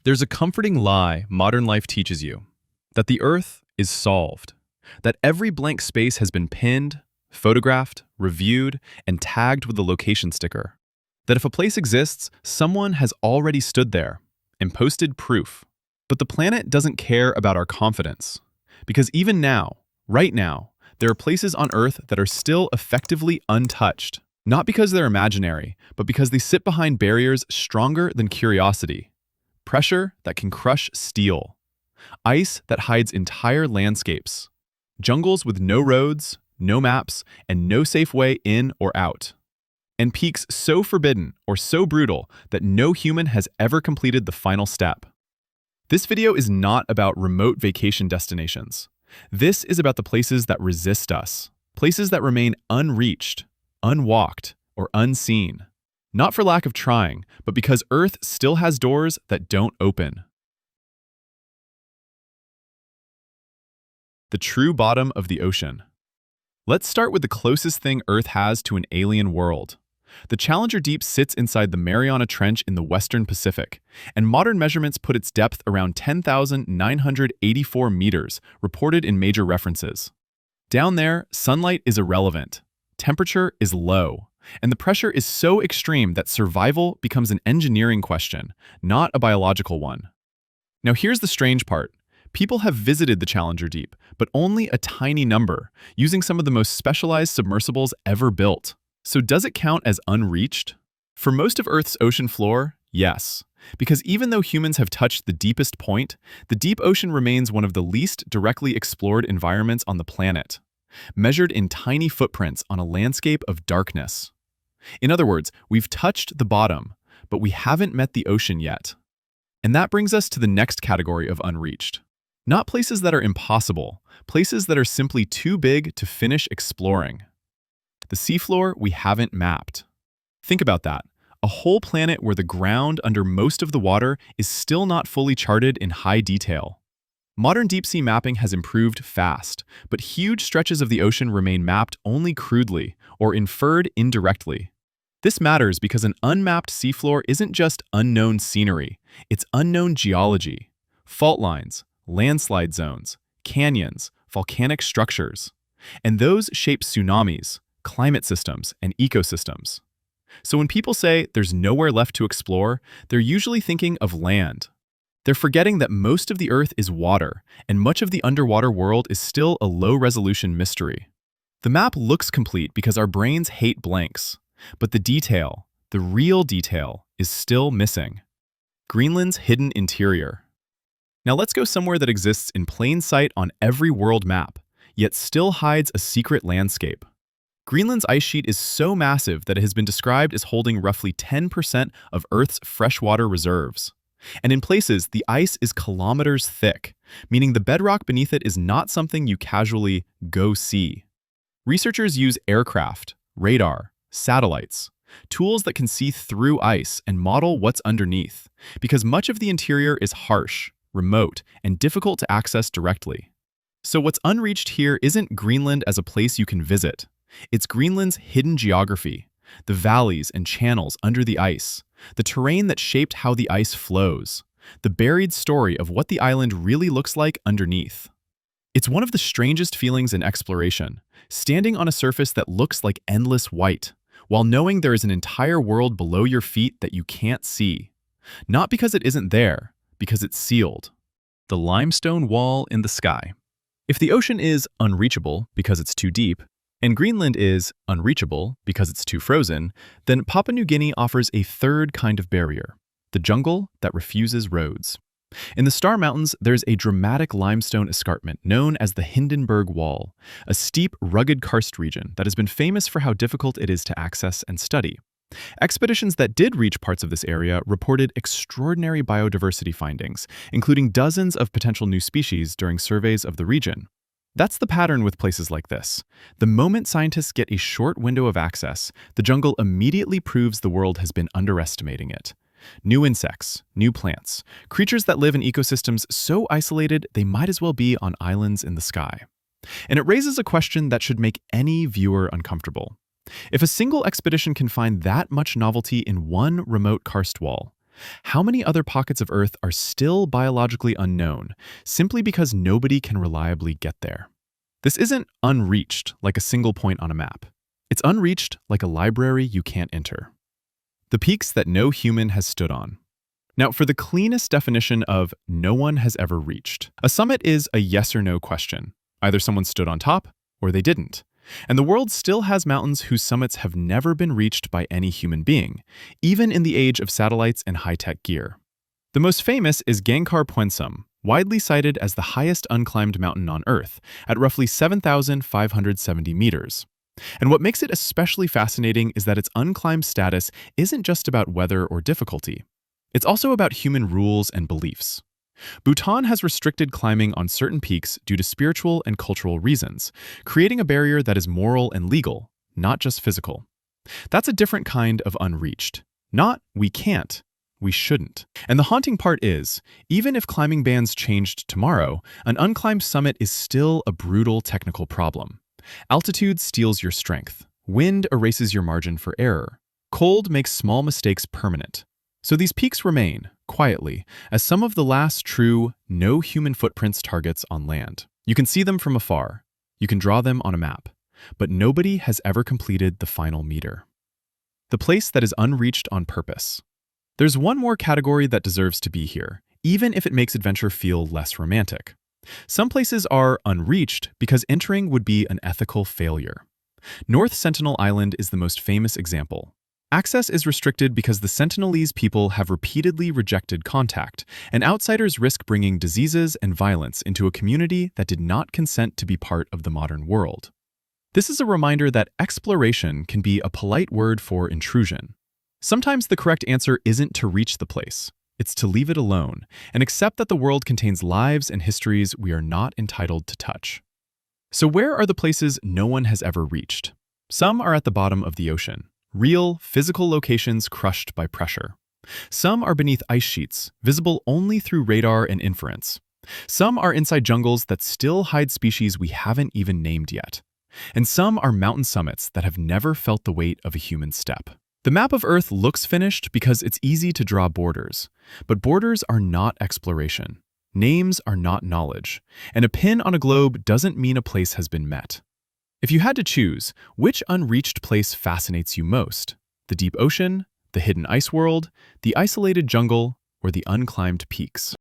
There's a comforting lie modern life teaches you, that the Earth is solved, that every blank space has been pinned, photographed, reviewed, and tagged with a location sticker, that if a place exists, someone has already stood there and posted proof. But the planet doesn't care about our confidence, because even now, right now, there are places on Earth that are still effectively untouched, not because they're imaginary, but because they sit behind barriers stronger than curiosity. Pressure that can crush steel, ice that hides entire landscapes, jungles with no roads, no maps, and no safe way in or out, and peaks so forbidden or so brutal that no human has ever completed the final step. This video is not about remote vacation destinations. This is about the places that resist us, places that remain unreached, unwalked, or unseen. Not for lack of trying, but because Earth still has doors that don't open. The true bottom of the ocean. Let's start with the closest thing Earth has to an alien world. The Challenger Deep sits inside the Mariana Trench in the western Pacific, and modern measurements put its depth around 10,984 meters, reported in major references. Down there, sunlight is irrelevant, temperature is low, and the pressure is so extreme that survival becomes an engineering question, not a biological one. Now here's the strange part. People have visited the Challenger Deep, but only a tiny number, using some of the most specialized submersibles ever built. So does it count as unreached? For most of Earth's ocean floor, yes. Because even though humans have touched the deepest point, the deep ocean remains one of the least directly explored environments on the planet, measured in tiny footprints on a landscape of darkness. In other words, we've touched the bottom, but we haven't met the ocean yet. And that brings us to the next category of unreached. Not places that are impossible, places that are simply too big to finish exploring. The seafloor we haven't mapped. Think about that. A whole planet where the ground under most of the water is still not fully charted in high detail. Modern deep-sea mapping has improved fast, but huge stretches of the ocean remain mapped only crudely or inferred indirectly. This matters because an unmapped seafloor isn't just unknown scenery, it's unknown geology, fault lines, landslide zones, canyons, volcanic structures. And those shape tsunamis, climate systems, and ecosystems. So when people say there's nowhere left to explore, they're usually thinking of land. They're forgetting that most of the Earth is water, and much of the underwater world is still a low-resolution mystery. The map looks complete because our brains hate blanks, but the detail, the real detail, is still missing. Greenland's hidden interior. Now let's go somewhere that exists in plain sight on every world map, yet still hides a secret landscape. Greenland's ice sheet is so massive that it has been described as holding roughly 10% of Earth's freshwater reserves. And in places, the ice is kilometers thick, meaning the bedrock beneath it is not something you casually go see. Researchers use aircraft, radar, satellites, tools that can see through ice and model what's underneath, because much of the interior is harsh, remote, and difficult to access directly. So what's unreached here isn't Greenland as a place you can visit. It's Greenland's hidden geography, the valleys and channels under the ice, the terrain that shaped how the ice flows, the buried story of what the island really looks like underneath. It's one of the strangest feelings in exploration, standing on a surface that looks like endless white, while knowing there is an entire world below your feet that you can't see. Not because it isn't there, because it's sealed. The limestone wall in the sky. If the ocean is unreachable because it's too deep, and Greenland is unreachable because it's too frozen, then Papua New Guinea offers a third kind of barrier, the jungle that refuses roads. In the Star Mountains, there's a dramatic limestone escarpment known as the Hindenburg Wall, a steep, rugged karst region that has been famous for how difficult it is to access and study. Expeditions that did reach parts of this area reported extraordinary biodiversity findings, including dozens of potential new species during surveys of the region. That's the pattern with places like this. The moment scientists get a short window of access, the jungle immediately proves the world has been underestimating it. New insects, new plants, creatures that live in ecosystems so isolated they might as well be on islands in the sky. And it raises a question that should make any viewer uncomfortable. If a single expedition can find that much novelty in one remote karst wall, How many other pockets of Earth are still biologically unknown, simply because nobody can reliably get there? This isn't unreached like a single point on a map. It's unreached like a library you can't enter. The peaks that no human has stood on. Now, for the cleanest definition of no one has ever reached, a summit is a yes or no question. Either someone stood on top or they didn't. And the world still has mountains whose summits have never been reached by any human being, even in the age of satellites and high-tech gear. The most famous is Gangkhar Puensum, widely cited as the highest unclimbed mountain on Earth, at roughly 7,570 meters. And what makes it especially fascinating is that its unclimbed status isn't just about weather or difficulty. It's also about human rules and beliefs. Bhutan has restricted climbing on certain peaks due to spiritual and cultural reasons, creating a barrier that is moral and legal, not just physical. That's a different kind of unreached. Not we can't, we shouldn't. And the haunting part is, even if climbing bans changed tomorrow, an unclimbed summit is still a brutal technical problem. Altitude steals your strength. Wind erases your margin for error. Cold makes small mistakes permanent. So these peaks remain, quietly, as some of the last true, no human footprints targets on land. You can see them from afar. You can draw them on a map. But nobody has ever completed the final meter. The place that is unreached on purpose. There's one more category that deserves to be here, even if it makes adventure feel less romantic. Some places are unreached because entering would be an ethical failure. North Sentinel Island is the most famous example. Access is restricted because the Sentinelese people have repeatedly rejected contact, and outsiders risk bringing diseases and violence into a community that did not consent to be part of the modern world. This is a reminder that exploration can be a polite word for intrusion. Sometimes the correct answer isn't to reach the place. It's to leave it alone and accept that the world contains lives and histories we are not entitled to touch. So where are the places no one has ever reached? Some are at the bottom of the ocean. Real, physical locations crushed by pressure. Some are beneath ice sheets, visible only through radar and inference. Some are inside jungles that still hide species we haven't even named yet. And some are mountain summits that have never felt the weight of a human step. The map of Earth looks finished because it's easy to draw borders. But borders are not exploration. Names are not knowledge. And a pin on a globe doesn't mean a place has been met. If you had to choose, which unreached place fascinates you most? The deep ocean, the hidden ice world, the isolated jungle, or the unclimbed peaks?